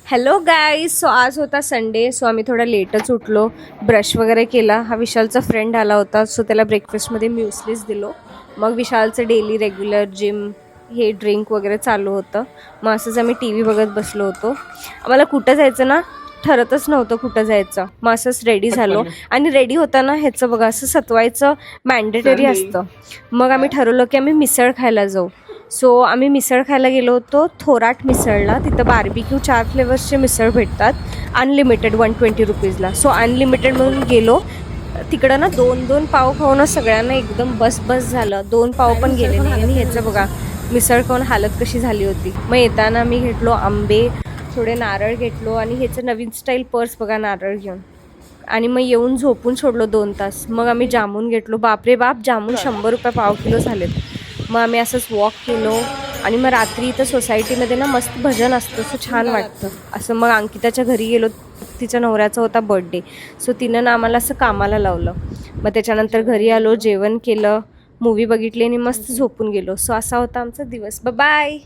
Hello guys. So आज होता Sunday. So आम्ही थोडा लेटच उठलो, ब्रश वगैरे केला. हा विशालचा फ्रेंड आला होता, सो त्याला ब्रेकफास्टमध्ये म्युस्लीच दिलो. मग विशालचं डेली रेग्युलर जिम हे ड्रिंक वगैरे चालू होतं. मग असंच आम्ही टी व्ही बघत बसलो होतो. आम्हाला कुठं जायचं ना ठरतच नव्हतं कुठं जायचं. मग असंच रेडी झालो आणि रेडी होताना ह्याचं बघा असं सतवायचं मॅन्डेटरी असतं. मग आम्ही ठरवलं की आम्ही मिसळ खायला जाऊ. सो आम्ही मिसळ खायला गेलो होतो थोराट मिसळला. तिथं बार्बिक्यू 4 फ्लेवर्सचे मिसळ भेटतात अनलिमिटेड 120 रुपीजला. सो अनलिमिटेड म्हणून गेलो. तिकडं ना 2-2 पाव खाऊन सगळ्यांना एकदम बस झालं. 2 पाव पण गेले नाही. आणि ह्याचं बघा मिसळ खाऊन हालत कशी झाली होती. मग येताना मी घेतलो आंबे, थोडे नारळ घेतलो आणि ह्याचं नवीन स्टाईल पर्स बघा नारळ घेऊन. आणि मग येऊन झोपून सोडलो 2 तास. मग आम्ही जामून घेतलो. बापरे बाप, जामून 100 रुपये पाव किलो झालेत. मग आम्ही असंच वॉक केलो. आणि मग रात्री इथं सोसायटीमध्ये ना मस्त भजन असतं, सो छान वाटतं असं. मग अंकिताच्या घरी गेलो, तिच्या नवऱ्याचा होता बर्थडे. सो तिनं ना आम्हाला असं कामाला लावलं. मग त्याच्यानंतर घरी आलो, जेवण केलं, मूवी बघितली आणि मस्त झोपून गेलो. सो असा होता आमचा दिवस. बाय.